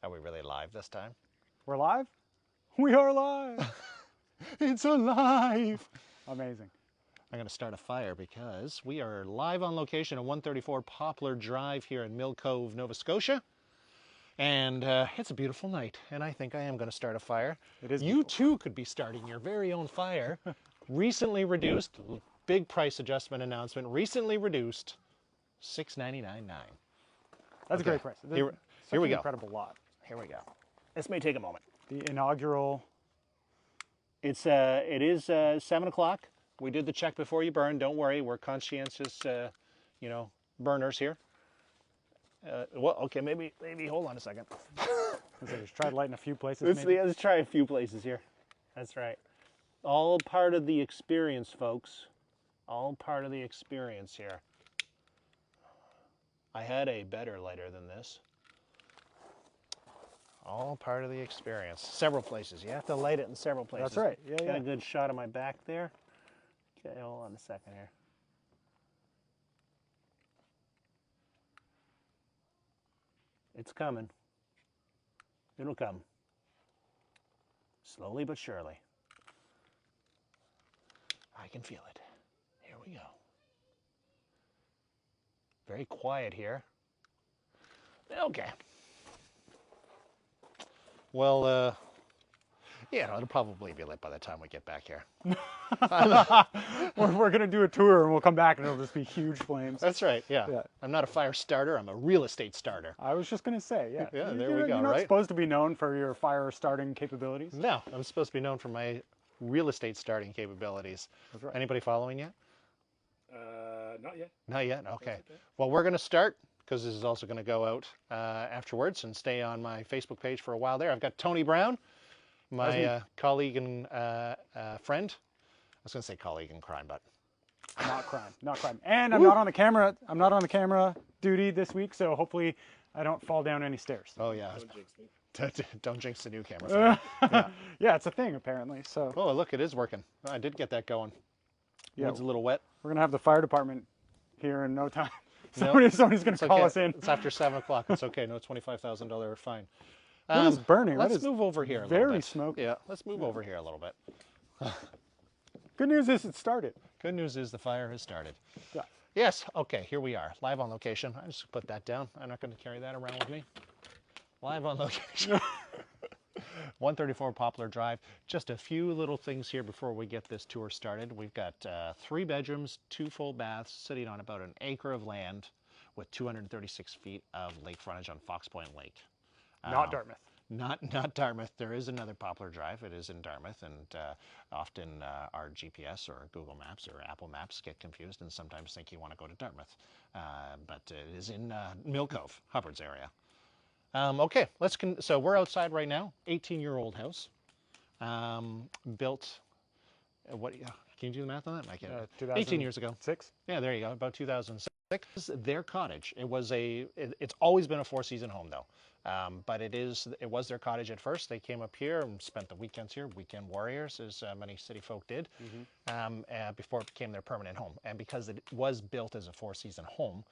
Are we really live this time? We're live? We are live! It's alive! Amazing. I'm going to start a fire because we are live on location at 134 Poplar Drive here in Mill Cove, Nova Scotia. And it's a beautiful night, and I think I am going to start a fire. It is You beautiful. too could be starting your very own fire. Recently reduced, big price adjustment announcement, recently reduced, $6.99.9. That's a great price. Here Such we an go. incredible lot. Here we go. This may take a moment. The inaugural. It is 7 o'clock. We did the check before you burn. Don't worry, we're conscientious, burners here. Well, okay, maybe hold on a second. Let's try lighting a few places. Let's try a few places here. That's right. All part of the experience, folks. All part of the experience here. I had a better lighter than this. All part of the experience. Several places. You have to light it in several places. That's right. Yeah, Got a good shot of my back there. Okay, hold on a second here. It's coming. It'll come. Slowly but surely. I can feel it. Here we go. Very quiet here. Okay. Well, yeah, it'll probably be lit by the time we get back here. We're going to do a tour and we'll come back and it'll just be huge flames. That's right, yeah. I'm not a fire starter, I'm a real estate starter. I was just going to say, yeah. Yeah, there we go, You're not right? supposed to be known for your fire starting capabilities. No, I'm supposed to be known for my real estate starting capabilities. That's right. Anybody following yet? Not yet. Not yet? Okay. Well, we're going to start, because this is also going to go out afterwards and stay on my Facebook page for a while there. I've got Tony Brown, my colleague and friend. I was going to say colleague in crime, but... Not crime, not crime. And I'm not on the camera. I'm not on the camera duty this week, so hopefully I don't fall down any stairs. Oh, yeah. Don't jinx me. Don't jinx the new camera. Yeah, it's a thing apparently. So Oh, look, it is working. I did get that going. Yeah. Wood's a little wet. we're gonna have the fire department here in no time. No, Somebody's gonna call okay. us in. It's after 7 o'clock. It's okay. No $25,000 fine. What is burning? That Let's is move over here a little very bit. smoky. Yeah, let's move over here a little bit. Good news is it started. Good news is the fire has started. Yeah. Yes, okay, here we are, live on location. I just put that down. I'm not going to carry that around with me. Live on location. 134 Poplar Drive. Just a few little things here before we get this tour started. We've got 3 bedrooms, 2 full baths, sitting on about an acre of land with 236 feet of lake frontage on Fox Point Lake. Not Dartmouth. Not Dartmouth. There is another Poplar Drive. It is in Dartmouth, and often our GPS or Google Maps or Apple Maps get confused and sometimes think you want to go to Dartmouth. But it is in Mill Cove, Hubbards area. Okay, so we're outside right now. 18-year-old house, built. Can you do the math on that? I can't. 18 years ago. 6. Yeah, there you go. About 2006. Their cottage. It's always been a 4-season home though. But it was their cottage at first. They came up here and spent the weekends here, weekend warriors, as many city folk did, before it became their permanent home. And because it was built as a 4-season home,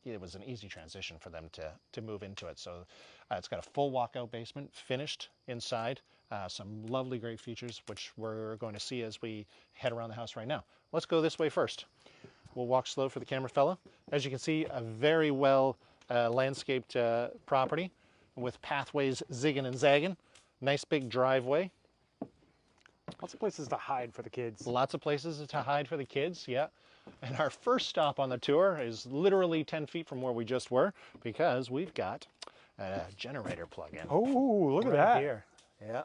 it was an easy transition for them to move into it. So it's got a full walkout basement, finished inside, some lovely, great features, which we're going to see as we head around the house right now. Let's go this way first. We'll walk slow for the camera fella. As you can see, a very well landscaped property with pathways zigging and zagging. Nice big driveway. Lots of places to hide for the kids. Lots of places to hide for the kids, yeah. And our first stop on the tour is literally 10 feet from where we just were, because we've got a generator plug-in. Oh, look at right that. here. Yeah.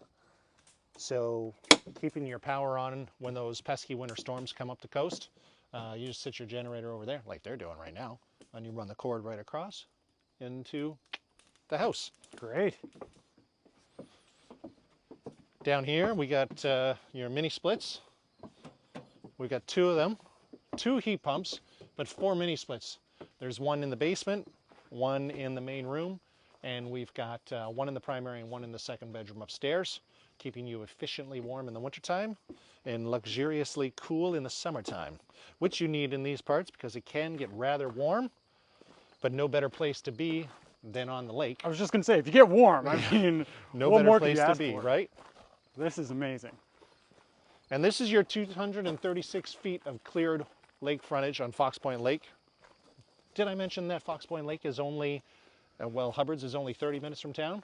So keeping your power on when those pesky winter storms come up the coast, you just sit your generator over there, like they're doing right now, and you run the cord right across into the house. Great. Down here we got your mini splits. We've got 2 of them, 2 heat pumps, but 4 mini splits. There's one in the basement, one in the main room, and we've got one in the primary and one in the second bedroom upstairs, keeping you efficiently warm in the wintertime and luxuriously cool in the summertime, which you need in these parts because it can get rather warm, but no better place to be than on the lake. I was just gonna say, if you get warm, I mean, No what better more could place you to ask be, for? right? This is amazing. And this is your 236 feet of cleared lake frontage on Fox Point Lake. Did I mention that Fox Point Lake is only, well, Hubbards is only 30 minutes from town?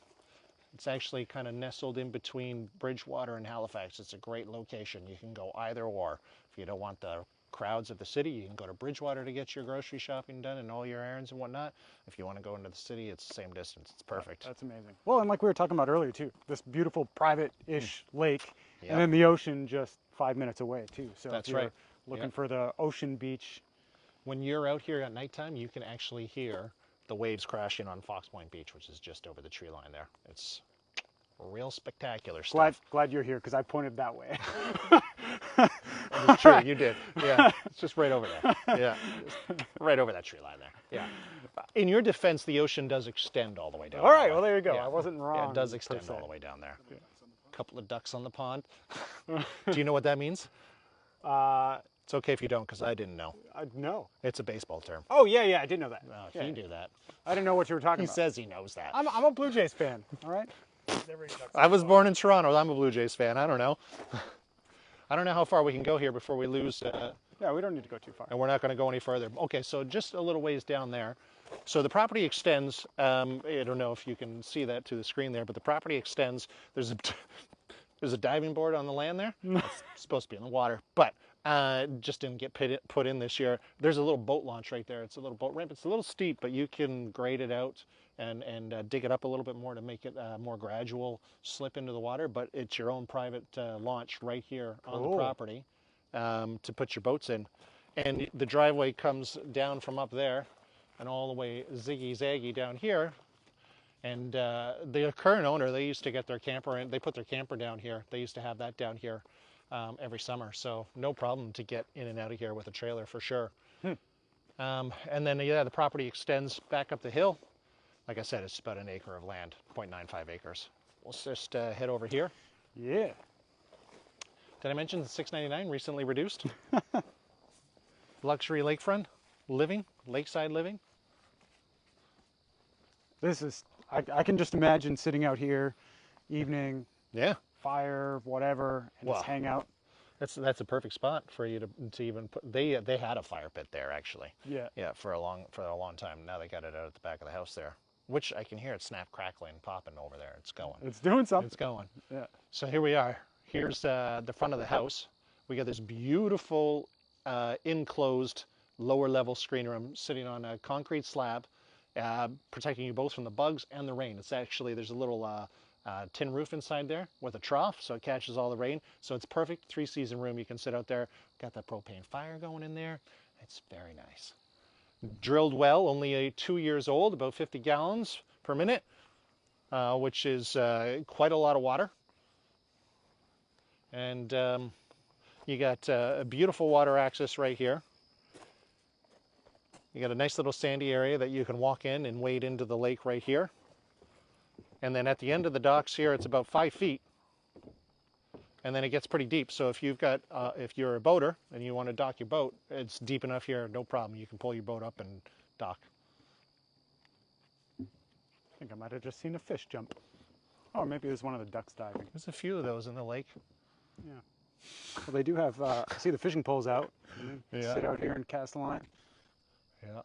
It's actually kind of nestled in between Bridgewater and Halifax. It's a great location. You can go either or. If you don't want the crowds of the city, you can go to Bridgewater to get your grocery shopping done and all your errands and whatnot. If you want to go into the city, it's the same distance. It's perfect. That's amazing. Well, and like we were talking about earlier too, this beautiful private-ish lake, Yep. and then the ocean just 5 minutes away too. So That's if you're right. looking Yep. for the ocean beach. When you're out here at nighttime, you can actually hear the waves crashing on Fox Point Beach, which is just over the tree line there. It's real spectacular stuff. Glad you're here because I pointed that way. It's true, you did. Yeah, it's just right over there. Yeah, just right over that tree line there. Yeah. In your defense, the ocean does extend all the way down. All right, that well way. there you go. Yeah. I wasn't wrong. Yeah, it does per extend se. all the way down there. A couple of ducks on the pond. Do you know what that means? It's okay if you don't, because I didn't know. No. It's a baseball term. Oh yeah, I did know that. Oh, Yeah. he knew that. I didn't know what you were talking He about. says he knows that. I'm a Blue Jays fan. All right. I was born in Toronto. I'm a Blue Jays fan. I don't know. I don't know how far we can go here before we lose. Yeah, we don't need to go too far. And we're not going to go any further. Okay, so just a little ways down there. So the property extends. I don't know if you can see that to the screen there, but the property extends. There's a diving board on the land there. It's supposed to be in the water, but just didn't get put in this year. There's a little boat launch right there. It's a little boat ramp. It's a little steep, but you can grade it out and dig it up a little bit more to make it more gradual slip into the water. But it's your own private launch right here on the property to put your boats in. And the driveway comes down from up there and all the way ziggy-zaggy down here. And the current owner, they used to get their camper in. They put their camper down here. They used to have that down here every summer. So no problem to get in and out of here with a trailer for sure. And then, yeah, the property extends back up the hill. Like I said, it's about an acre of land, 0.95 acres. Let's just head over here. Yeah. Did I mention the $6.99 recently reduced? Luxury lakefront living, lakeside living. This is. I can just imagine sitting out here, evening, Yeah, fire, whatever, and Wow. just hang out. that's a perfect spot for you to even put. They had a fire pit there actually. Yeah. Yeah, for a long time. Now they got it out at the back of the house there, which I can hear it snap, crackling, popping over there. It's going. It's doing something. It's going. Yeah. So here we are. Here's the front of the house. We got this beautiful enclosed lower level screen room sitting on a concrete slab, protecting you both from the bugs and the rain. It's actually, there's a little tin roof inside there with a trough, so it catches all the rain. So it's perfect 3-season room. You can sit out there. Got that propane fire going in there. It's very nice. Drilled well, only 2 years old, about 50 gallons per minute, which is quite a lot of water. And you got a beautiful water access right here. You got a nice little sandy area that you can walk in and wade into the lake right here. And then at the end of the docks here, it's about 5 feet. And then it gets pretty deep. So if you've got, if you're a boater and you want to dock your boat, it's deep enough here, no problem. You can pull your boat up and dock. I think I might have just seen a fish jump. Oh, maybe it was one of the ducks diving. There's a few of those in the lake. Yeah. Well, they do have. I see the fishing poles out. And then Yeah. sit out here and cast a line. Yeah.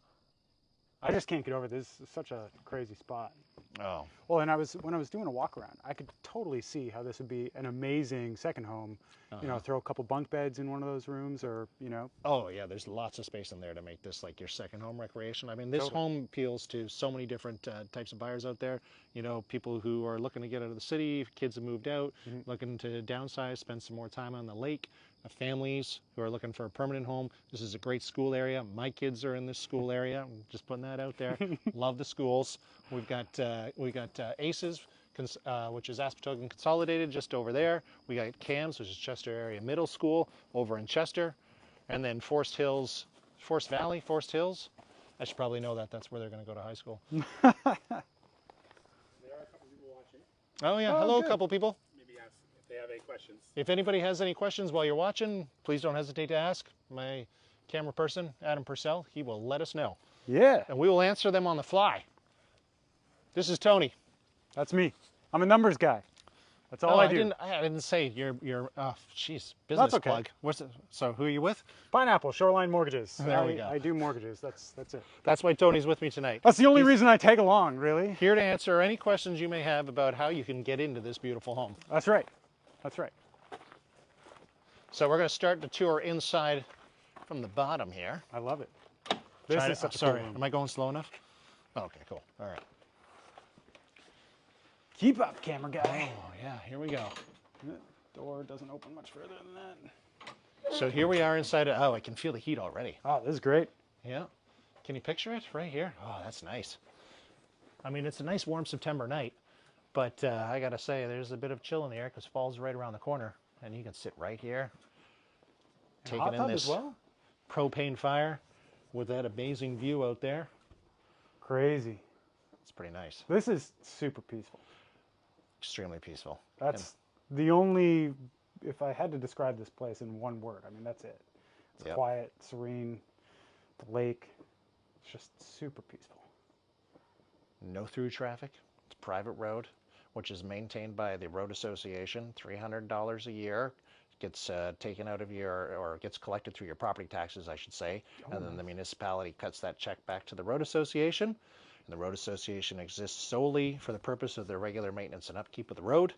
I just can't get over this. It's such a crazy spot. Oh. Well, and when I was doing a walk around, I could totally see how this would be an amazing second home. You know, throw a couple bunk beds in one of those rooms, or Oh yeah, there's lots of space in there to make this like your second home recreation. I mean, this Totally. home appeals to so many different types of buyers out there. You know, people who are looking to get out of the city, kids have moved out, looking to downsize, spend some more time on the lake, families who are looking for a permanent home. This is a great school area. My kids are in this school area. I'm just putting that out there. Love the schools. We've got ACES, which is Aspetogan Consolidated, just over there. We got CAMS, which is Chester Area Middle School, over in Chester, and then Forest Hills. I should probably know that. That's where they're going to go to high school. There are a couple people watching. Oh yeah, Oh, hello, good. couple people. Maybe ask if they have any questions. If anybody has any questions while you're watching, please don't hesitate to ask. My camera person, Adam Purcell, he will let us know, yeah. and we will answer them on the fly. This is Tony. That's me. I'm a numbers guy. That's all I do. I didn't say your jeez, business That's okay. plug. What's it? So who are you with? Pineapple, Shoreline Mortgages. There we go. I do mortgages. That's it. That's why Tony's with me tonight. That's the only reason I tag along, really. Here to answer any questions you may have about how you can get into this beautiful home. That's right. That's right. So we're going to start the tour inside from the bottom here. I love it. This is such a sorry, cool room. am I going slow enough? Oh, okay, cool. All right. Keep up, camera guy. Oh, yeah, here we go. Door doesn't open much further than that. So here we are inside. Oh, I can feel the heat already. Oh, this is great. Yeah. Can you picture it right here? Oh, that's nice. I mean, it's a nice warm September night, but I got to say, there's a bit of chill in the air because fall's right around the corner, and you can sit right here, taking in this propane fire with that amazing view out there. Crazy. It's pretty nice. This is super peaceful. Extremely peaceful. That's the only, if I had to describe this place in one word, I mean, that's it. It's quiet, serene, the lake. It's just super peaceful. No through traffic. It's a private road, which is maintained by the road association. $300 a year gets taken out of your, or gets collected through your property taxes, I should say. And then the municipality cuts that check back to the road association. And the road association exists solely for the purpose of the regular maintenance and upkeep of the road.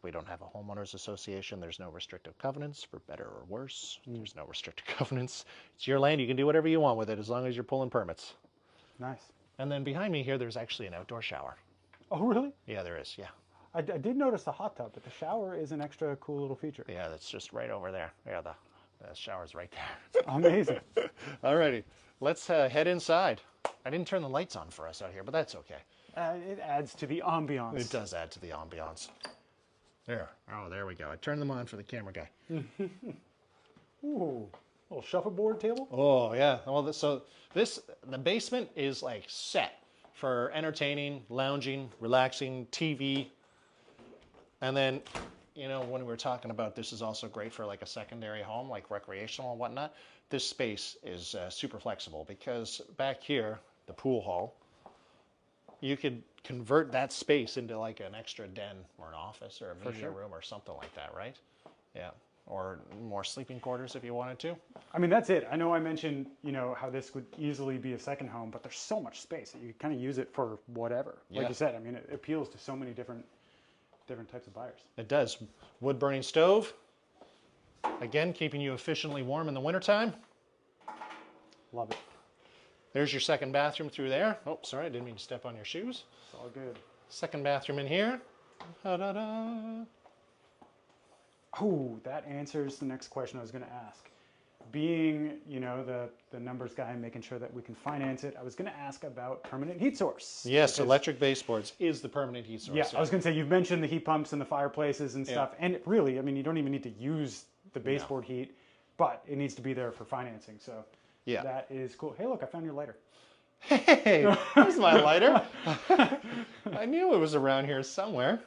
We don't have a homeowners association. There's no restrictive covenants, for better or worse. There's no restrictive covenants. It's your land. You can do whatever you want with it as long as you're pulling permits. Nice. And then behind me here, there's actually an outdoor shower. Oh, really? Yeah, there is. Yeah. I did notice the hot tub, but the shower is an extra cool little feature. Yeah, that's just right over there. Yeah, the shower's right there. Amazing. Alrighty, let's head inside. I didn't turn the lights on for us out here, but that's okay. It adds to the ambiance. It does add to the ambiance. There. Oh, there we go. I turned them on for the camera guy. Ooh, little shuffleboard table. Oh, yeah. Well, the basement is like set for entertaining, lounging, relaxing, TV. And then, you know, when we were talking about this is also great for like a secondary home, like recreational and whatnot, this space is super flexible because back here, the pool hall, you could convert that space into like an extra den or an office or a media room or something like that, right? Yeah. Or more sleeping quarters if you wanted to. I mean, that's it. I know I mentioned, you know, how this would easily be a second home, but there's so much space that you kind of use it for whatever. Like you said, I mean, it appeals to so many different types of buyers. It does. Wood burning stove. Again, keeping you efficiently warm in the wintertime. Love it. There's your second bathroom through there. Oh, sorry, I didn't mean to step on your shoes. It's all good. Second bathroom in here. Da-da-da. Oh, that answers the next question I was going to ask. Being, you know, the numbers guy and making sure that we can finance it, I was going to ask about permanent heat source. Yes, electric baseboards is the permanent heat source. Yeah, I was going to say, you've mentioned the heat pumps and the fireplaces and stuff. And really, I mean, you don't even need to use the baseboard heat, but it needs to be there for financing. So that is cool. Hey, look, I found your lighter. Hey, there's my lighter. I knew it was around here somewhere.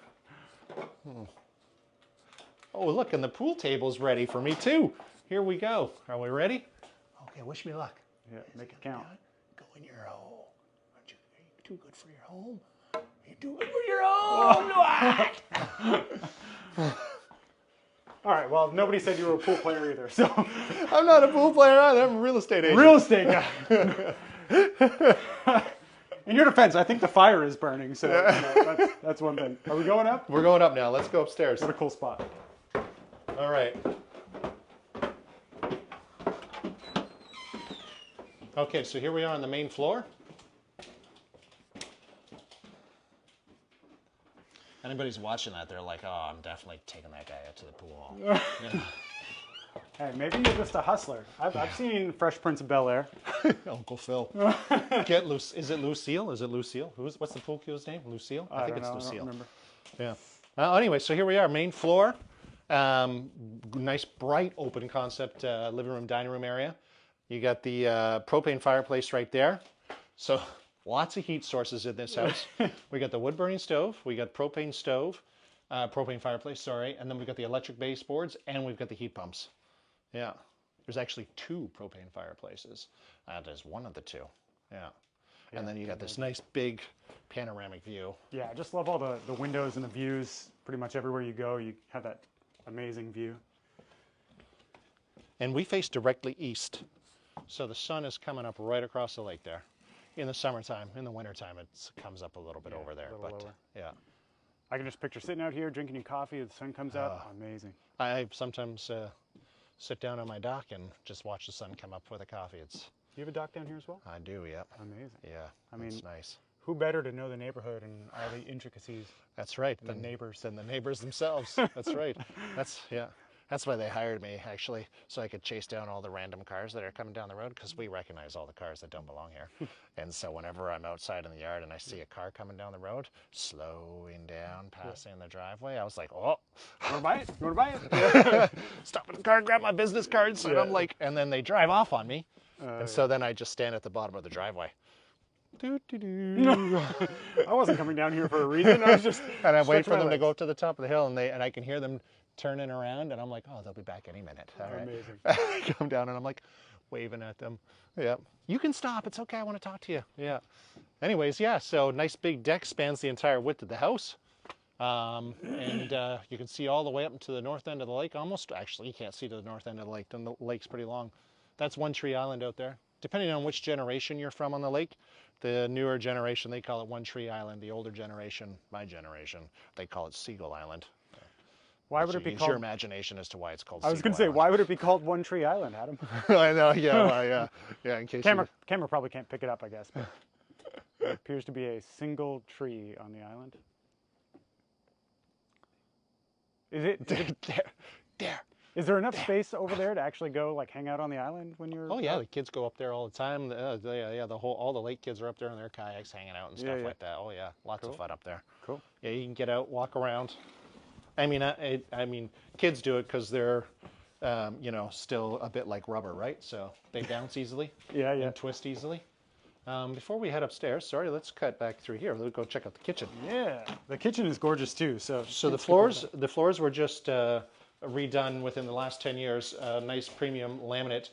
Oh, look, and the pool table's ready for me too. Here we go. Are we ready? Okay, wish me luck. Yeah, make it count. Go in your hole. Are you too good for your home? Are you too good for your home? All right, well, nobody said you were a pool player either, so. I'm not a pool player either. I'm a real estate agent. Real estate guy. In your defense, I think the fire is burning, so you know, that's one thing. Are we going up? We're going up now. Let's go upstairs. What a cool spot. All right. Okay, so here we are on the main floor. Anybody's watching that, they're like, oh, I'm definitely taking that guy out to the pool. Yeah. Hey, maybe you're just a hustler. I've seen Fresh Prince of Bel-Air. Uncle Phil. Get loose. Is it Lucille? Is it Lucille? What's the pool cue's name? Lucille? I think it's Lucille. I don't remember. Yeah. Anyway, so here we are, main floor. Nice, bright, open concept living room, dining room area. You got the propane fireplace right there. So lots of heat sources in this house. We got the wood burning stove. We got propane stove, propane fireplace, sorry. And then we've got the electric baseboards and we've got the heat pumps. Yeah. There's actually 2 propane fireplaces. That is one of the 2. Yeah. and then you got this nice big panoramic view. Yeah, I just love all the windows and the views. Pretty much everywhere you go, you have that amazing view. And we face directly east, so the sun is coming up right across the lake there. In the summertime, in the wintertime, it comes up a little bit over there. But lower. yeah, I can just picture sitting out here drinking your coffee as the sun comes up. Amazing. I sometimes sit down on my dock and just watch the sun come up with a coffee. Do you have a dock down here as well? I do, yeah. Amazing. Yeah, I mean, it's nice. Who better to know the neighborhood and all the intricacies? That's right. The neighbors. Than the neighbors themselves. That's right. That's why they hired me, actually, so I could chase down all the random cars that are coming down the road, because we recognize all the cars that don't belong here. And so whenever I'm outside in the yard and I see a car coming down the road, slowing down, passing the driveway, I was like, oh. You want to buy it? You want to buy it? Stop in the car, grab my business cards. And I'm like, and then they drive off on me. And so then I just stand at the bottom of the driveway. I wasn't coming down here for a reason. I was just and I wait for them to go up to the top of the hill, and I can hear them turning around, and I'm like, oh, they'll be back any minute. All right. Amazing. I come down and I'm like waving at them. Yeah, you can stop. It's okay. I want to talk to you. Yeah. Anyways, yeah. So nice big deck spans the entire width of the house, and you can see all the way up to the north end of the lake. Almost, actually, you can't see to the north end of the lake. Then the lake's pretty long. That's One Tree Island out there. Depending on which generation you're from on the lake, the newer generation, they call it One Tree Island. The older generation, my generation, they call it Seagull Island. Why would it be Use called? your imagination as to why it's called. I was going to say, why would it be called One Tree Island, Adam? I know, yeah, well, yeah. In case camera probably can't pick it up, I guess. But there appears to be a single tree on the island. Is it there? Is there enough space over there to actually go like hang out on the island when you're? Oh yeah, the kids go up there all the time. All the lake kids are up there in their kayaks, hanging out and stuff like that. Oh yeah, lots of fun up there. Cool. Yeah, you can get out, walk around. I mean, kids do it because they're, still a bit like rubber, right? So they bounce easily. Yeah. And twist easily. Before we head upstairs, sorry, let's cut back through here. Let's go check out the kitchen. Yeah, the kitchen is gorgeous too. So the floors were just redone within the last 10 years. Nice premium laminate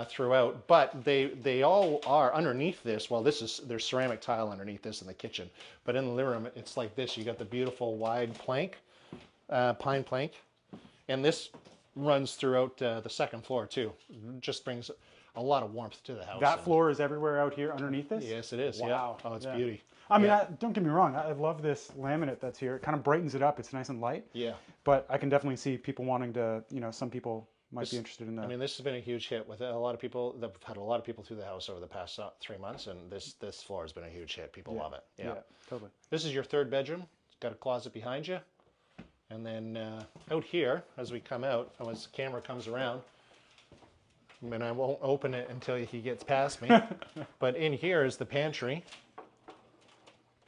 throughout, but they all are underneath this. Well, there's ceramic tile underneath this in the kitchen, but in the living room, it's like this. You got the beautiful wide plank. Pine plank, and this runs throughout the second floor too. Just brings a lot of warmth to the house. That floor is everywhere out here underneath this? Yes, it is. Wow. Yeah. Oh, it's beauty. I mean, don't get me wrong. I love this laminate that's here. It kind of brightens it up. It's nice and light. Yeah. But I can definitely see people wanting to, some people might be interested in that. I mean, this has been a huge hit with a lot of people. They've had a lot of people through the house over the past 3 months, and this floor has been a huge hit. People love it. Yeah, totally. This is your third bedroom. It's got a closet behind you. And then out here, as we come out, as the camera comes around, and I won't open it until he gets past me, but in here is the pantry.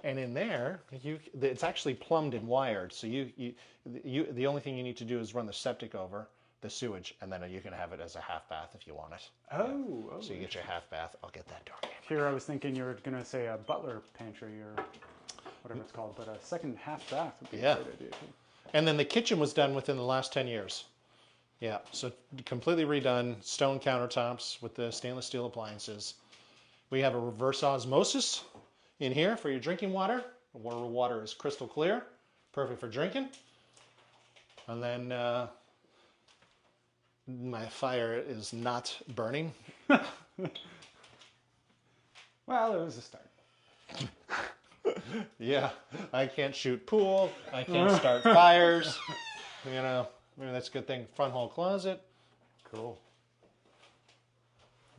And in there, it's actually plumbed and wired. So the only thing you need to do is run the septic over, the sewage, and then you can have it as a half bath if you want it. Oh. So you get your half bath. I'll get that door. Here I was thinking you were going to say a butler pantry or whatever it's called, but a second half bath would be a great idea too. And then the kitchen was done within the last 10 years. Yeah, so completely redone, stone countertops with the stainless steel appliances. We have a reverse osmosis in here for your drinking water. The water is crystal clear, perfect for drinking. And then my fire is not burning. Well, it was a start. Yeah, I can't shoot pool. I can't start fires. Maybe that's a good thing. Front hall closet. Cool.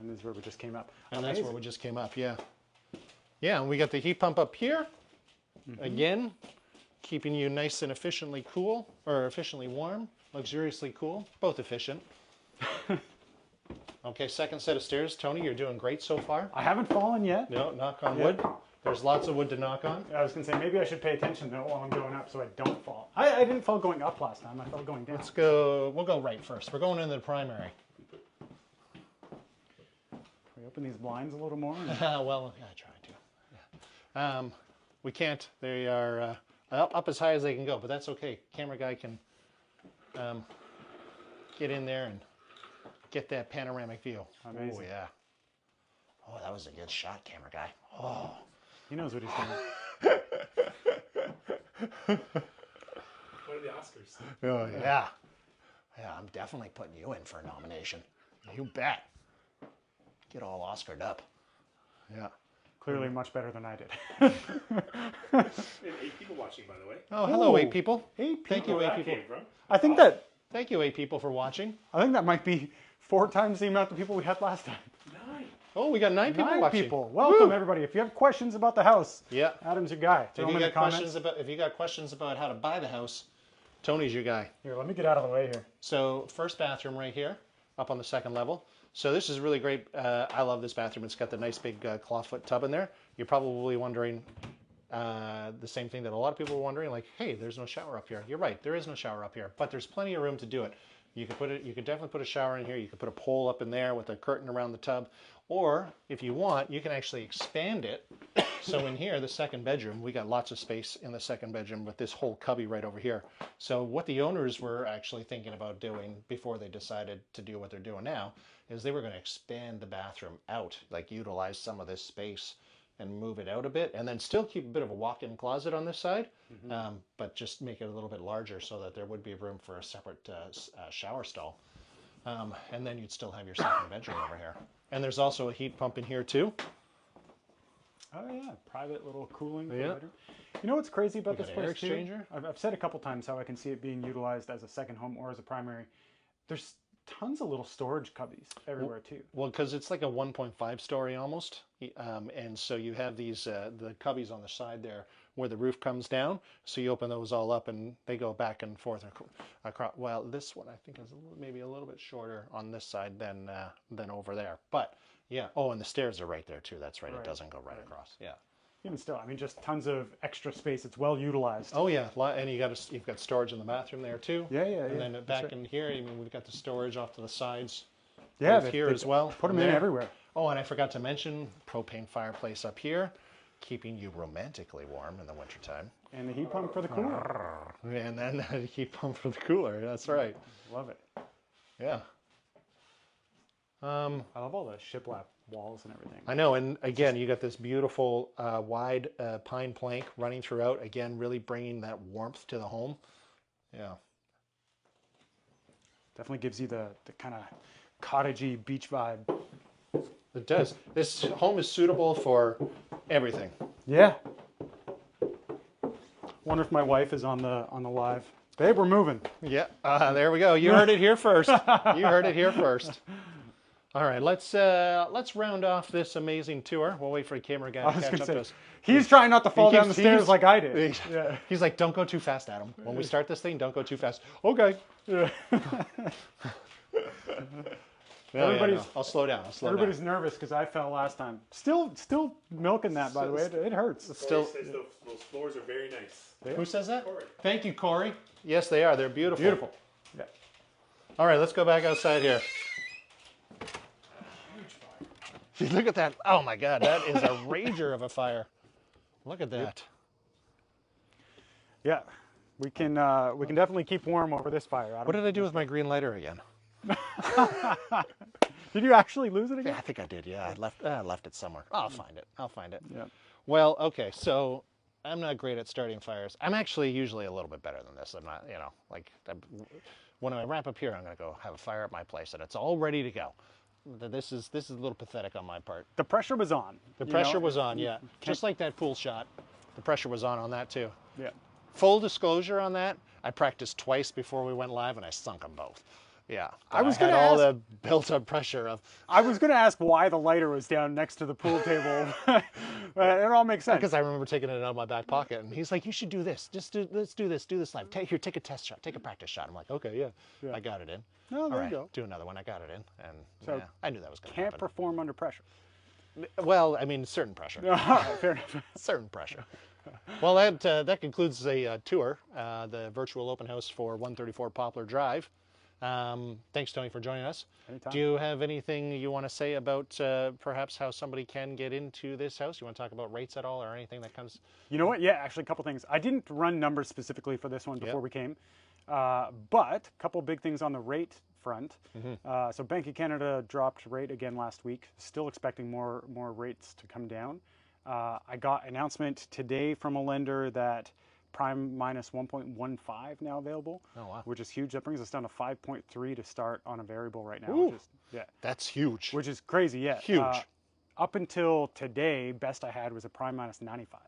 And this is where we just came up. And that's where we just came up, yeah. Yeah, and we got the heat pump up here. Again, keeping you nice and efficiently cool, or efficiently warm, luxuriously cool, both efficient. Okay, second set of stairs. Tony, you're doing great so far. I haven't fallen yet. No, knock on wood. There's lots of wood to knock on. I was going to say, maybe I should pay attention though while I'm going up so I don't fall. I didn't fall going up last time. I fell going down. We'll go right first. We're going into the primary. Can we open these blinds a little more? Well, yeah, I try to. Yeah. We can't. They are up as high as they can go, but that's okay. Camera guy can get in there and get that panoramic view. Amazing. Oh, yeah. Oh, that was a good shot, camera guy. He knows what he's doing. One of the Oscars. Oh, yeah. Yeah, I'm definitely putting you in for a nomination. You bet. Get all Oscared up. Yeah. Clearly much better than I did. We have 8 people watching, by the way. Oh, hello, Ooh, 8 people. 8 people. Thank you, Where 8 that people. came from. I think that Thank you, 8 people, for watching. might be 4 times the amount of people we had last time. 9. Oh, we got 9 people 9 watching. people. Welcome, Woo! everybody. If you have questions about the house, Yeah. Adam's your guy. Throw If them you in the got comments. questions about how to buy the house, Tony's your guy. Here, let me get out of the way here. So first bathroom right here, up on the second level. So this is really great. I love this bathroom. It's got the nice big clawfoot tub in there. You're probably wondering the same thing that a lot of people are wondering, like, hey, there's no shower up here. You're right, there is no shower up here, but there's plenty of room to do it. You could definitely put a shower in here. You could put a pole up in there with a curtain around the tub. Or if you want, you can actually expand it. So in here, the second bedroom, we got lots of space in the second bedroom with this whole cubby right over here. So what the owners were actually thinking about doing before they decided to do what they're doing now is they were going to expand the bathroom out, like utilize some of this space and move it out a bit, and then still keep a bit of a walk-in closet on this side, but just make it a little bit larger so that there would be room for a separate shower stall. And then you'd still have your second bedroom over here. And there's also a heat pump in here too. Oh yeah, private little cooling. Yeah. Provider. You know what's crazy about We this got an air place too? exchanger. I've said a couple times how I can see it being utilized as a second home or as a primary. There's tons of little storage cubbies everywhere too. Well, because it's like a 1.5 story almost, and so you have these the cubbies on the side there where the roof comes down. So you open those all up, and they go back and forth across. Well, this one I think is maybe a little bit shorter on this side than over there. But yeah. Oh, and the stairs are right there too. That's right. It doesn't go right across. Yeah. Even still, I mean, just tons of extra space. It's well utilized. Oh yeah, and you've got storage in the bathroom there too. Yeah. And then That's back right. in here, I mean, we've got the storage off to the sides. Yeah, both here as well. Put them in there. everywhere. Oh, and I forgot to mention propane fireplace up here, keeping you romantically warm in the wintertime. And the heat pump for the cooler. And then the heat pump for the cooler. That's right. Love it. Yeah. I love all the shiplap walls and everything. I know, and again, you got this beautiful wide pine plank running throughout. Again, really bringing that warmth to the home. Yeah. Definitely gives you the kind of cottagey beach vibe. It does. This home is suitable for everything. Yeah. Wonder if my wife is on the live. Babe, we're moving. Yeah, there we go. You heard it here first. You heard it here first. All right, let's round off this amazing tour. We'll wait for the camera guy to catch up to us. He's trying not to fall down the keeps- stairs he's- like I did. Yeah. He's like, don't go too fast, Adam. When we start this thing, don't go too fast. Okay. Yeah. Everybody's. I'll slow down. Everybody's nervous because I fell last time. Still milking that, by the way. It hurts. Still. Says those floors are very nice. Who says that? Corey. Thank you, Corey. Yes, they are. They're beautiful. Beautiful. Yeah. All right, let's go back outside here. Look at that. Oh my God, that is a rager of a fire. Look at that. Yeah. We can definitely keep warm over this fire. What did I do with my green lighter again? Did you actually lose it Yeah, again? I think I did. Yeah, I left it somewhere. I'll find it. Yeah. Well, okay, so I'm not great at starting fires. I'm actually usually a little bit better than this. I'm not, when I wrap up here, I'm going to go have a fire at my place, and it's all ready to go. This is a little pathetic on my part. The pressure was on. The pressure was on, yeah. Just like that pool shot, the pressure was on that too. Yeah. Full disclosure on that, I practiced twice before we went live, and I sunk them both. Yeah, I was had gonna all ask- the built-up pressure of. I was going to ask why the lighter was down next to the pool table. But it all makes sense. Because I remember taking it out of my back pocket, and he's like, "You should do this. Let's do this live. Take a test shot. Take a practice shot." I'm like, "Okay, yeah." I got it in. Oh, All there right, you go. do another one. I got it in, and So, yeah, I knew that was going to Can't happen. perform under pressure. Well, I mean, certain pressure. Fair enough. Certain pressure. Well, that concludes the tour, the virtual open house for 134 Poplar Drive. Thanks, Tony, for joining us. Anytime. Do you have anything you want to say about perhaps how somebody can get into this house? You want to talk about rates at all, or anything that comes? You know what? Yeah, actually, a couple things. I didn't run numbers specifically for this one before we came, but a couple big things on the rate front. So Bank of Canada dropped rate again last week. Still expecting more rates to come down. I got an announcement today from a lender that prime minus 1.15 now available. Oh, wow. Which is huge. That brings us down to 5.3 to start on a variable right now. Ooh, which is, yeah, that's huge. which is crazy. Yeah, Huge. Up until today, best I had was a prime minus 95.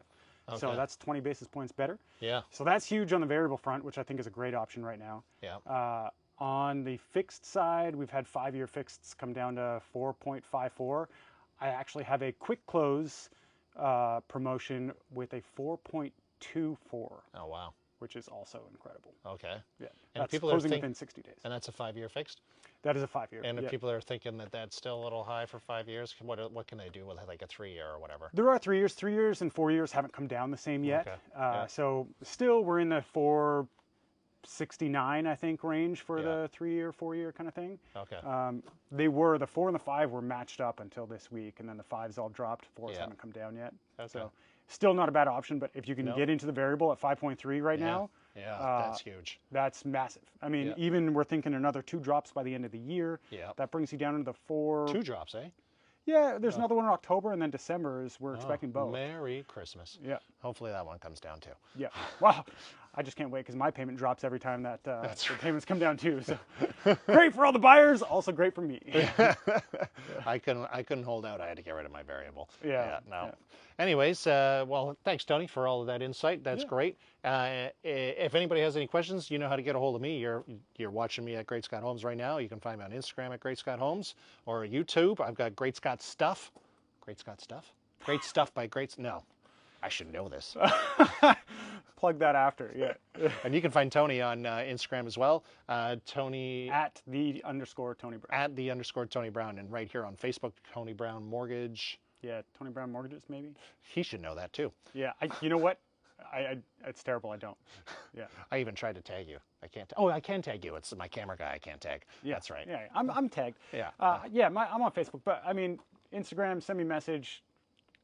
So Okay. that's 20 basis points better. Yeah. So that's huge on the variable front, which I think is a great option right now. Yeah. On the fixed side, we've had 5-year fixeds come down to 4.54. I actually have a quick close promotion with a 4.24, Oh, wow. which is also incredible. Okay. Yeah, And that's people are closing within 60 days. And that's a 5-year fixed? That is a 5-year. And if yeah. people are thinking that that's still a little high for 5 years, what can they do with like a 3-year or whatever? There are 3 years. 3 years and 4 years haven't come down the same yet. Okay. Yeah. So still we're in the 469, I think, range for the 3-year, 4-year kind of thing. Okay. The 4 and the 5 were matched up until this week, and then the 5s all dropped. 4s Yeah. haven't come down yet. Okay. So still not a bad option, but if you can get into the variable at 5.3 right now, Yeah, that's huge. that's massive. I mean, Yeah. even we're thinking another 2 drops by the end of the year. Yeah. That brings you down into the 4. 2 drops, eh? Yeah, there's another one in October, and then December is we're expecting both. Merry Christmas. Yeah. Hopefully that one comes down too. Yeah. Wow. I just can't wait because my payment drops every time that the payments come down too. So great for all the buyers, also great for me. I couldn't hold out. I had to get rid of my variable. Yeah, No. yeah. Anyways, well, thanks, Tony, for all of that insight. That's great. If anybody has any questions, you know how to get a hold of me. You're watching me at Great Scott Homes right now. You can find me on Instagram at Great Scott Homes or YouTube. I've got Great Scott Stuff. Great Scott Stuff? Great Stuff by Great... No. I should know this. Plug that after, yeah. And you can find Tony on Instagram as well. Tony... At _Tony Brown. At _Tony Brown. And right here on Facebook, Tony Brown Mortgage. Yeah, Tony Brown Mortgages, maybe. He should know that too. Yeah, you know what? It's terrible. I don't. Yeah. I even tried to tag you. I can't. Oh, I can tag you. It's my camera guy. I can't tag. Yeah, That's right. Yeah, I'm tagged. Yeah. I'm on Facebook, but I mean, Instagram. Send me a message,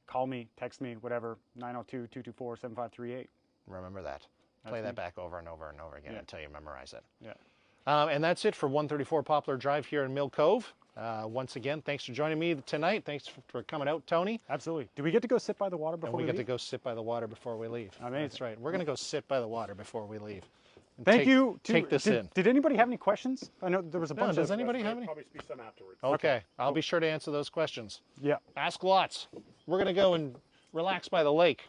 call me, text me, whatever. 902-224-7538. Remember that. Play that back over and over and over again until you memorize it. Yeah. And that's it for 134 Poplar Drive here in Mill Cove. Once again, thanks for joining me tonight. Thanks for coming out, Tony. Absolutely. Do we get to go sit by the water before And we we get leave? to go sit by the water before we leave. Amazing. That's right. We're going to go sit by the water before we leave. And Thank you. Take this in. Did anybody have any questions? I know there was a bunch Does of... anybody have any? Probably be some afterwards. Okay. I'll be sure to answer those questions. Yeah. Ask lots. We're going to go and relax by the lake.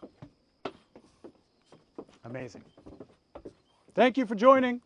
Amazing. Thank you for joining.